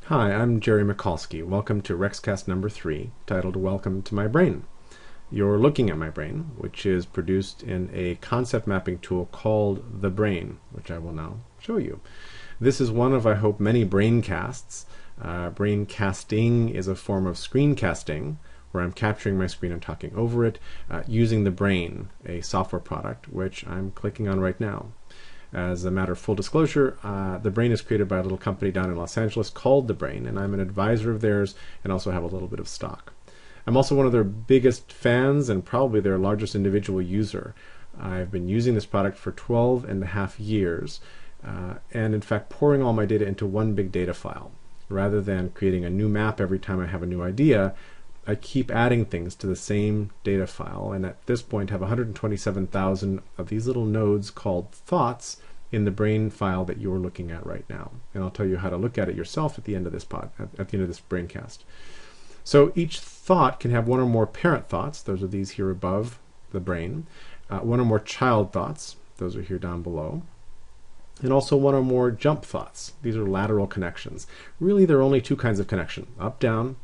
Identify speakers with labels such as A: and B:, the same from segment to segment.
A: Hi, I'm Jerry Mikulski. Welcome to REXcast number 3, titled Welcome to My Brain. You're looking at my brain, which is produced in a concept mapping tool called the Brain, which I will now show you. This is one of, I hope, many braincasts. Braincasting is a form of screencasting, where I'm capturing my screen and talking over it, using the Brain, a software product, which I'm clicking on right now. As a matter of full disclosure, the Brain is created by a little company down in Los Angeles called The Brain, and I'm an advisor of theirs and also have a little bit of stock. I'm also one of their biggest fans and probably their largest individual user. I've been using this product for 12 and a half years, and in fact pouring all my data into one big data file. Rather than creating a new map every time I have a new idea, I keep adding things to the same data file, and at this point have 127,000 of these little nodes called thoughts in the Brain file that you're looking at right now. And I'll tell you how to look at it yourself at the end of this at the end of this braincast. So each thought can have one or more parent thoughts. Those are these here above the Brain. One or more child thoughts. Those are here down below. And also one or more jump thoughts. These are lateral connections. Really, there are only two kinds of connection: up, down,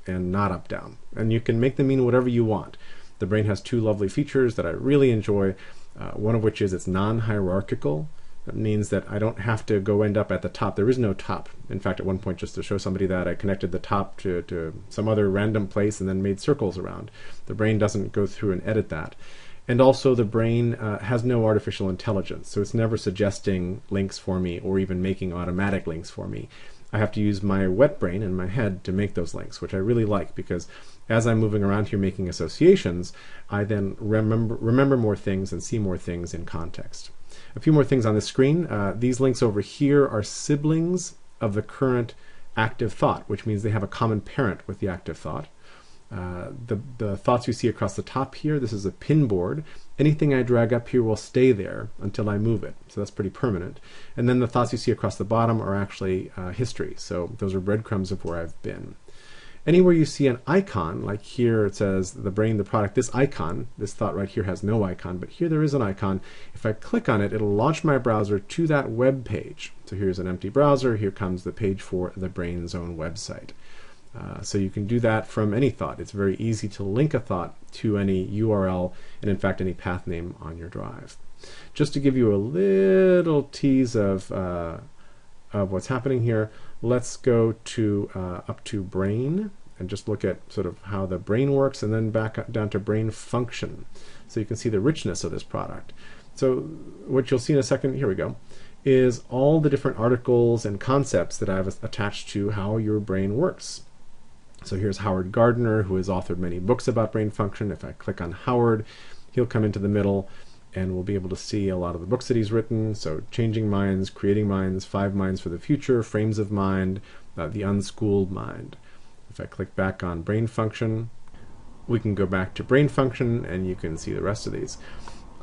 A: and not up, down. And you can make them mean whatever you want. The Brain has two lovely features that I really enjoy, one of which is it's non-hierarchical. That means that I don't have to go end up at the top. There is no top. In fact, at one point, just to show somebody that, I connected the top to some other random place and then made circles around. The Brain doesn't go through and edit that. And also the Brain has no artificial intelligence, so it's never suggesting links for me or even making automatic links for me. I have to use my wet brain in my head to make those links, which I really like, because as I'm moving around here making associations, I then remember more things and see more things in context. A few more things on the screen. These links over here are siblings of the current active thought, which means they have a common parent with the active thought. The thoughts you see across the top here, this is a pin board. Anything I drag up here will stay there until I move it, so that's pretty permanent. And then the thoughts you see across the bottom are actually history, so those are breadcrumbs of where I've been. Anywhere you see an icon, like here it says the Brain, the product, this icon, this thought right here has no icon, but here there is an icon. If I click on it, it'll launch my browser to that web page. So here's an empty browser, here comes the page for the Brain's own website. So you can do that from any thought. It's very easy to link a thought to any URL and in fact any path name on your drive. Just to give you a little tease of what's happening here, let's go to up to Brain and just look at sort of how the Brain works, and then back up, down to Brain function. So you can see the richness of this product. So what you'll see in a second, here we go, is all the different articles and concepts that I've attached to how your brain works. So here's Howard Gardner, who has authored many books about brain function. If I click on Howard, he'll come into the middle and we'll be able to see a lot of the books that he's written. So Changing Minds, Creating Minds, 5 Minds for the Future, Frames of Mind, The Unschooled Mind. If I click back on Brain Function, we can go back to Brain Function and you can see the rest of these.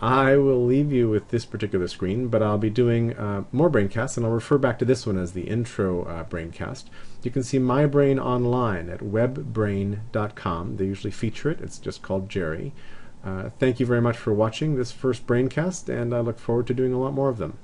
A: I will leave you with this particular screen, but I'll be doing more braincasts, and I'll refer back to this one as the intro braincast. You can see my brain online at webbrain.com. They usually feature it. It's just called Jerry. Thank you very much for watching this first braincast, and I look forward to doing a lot more of them.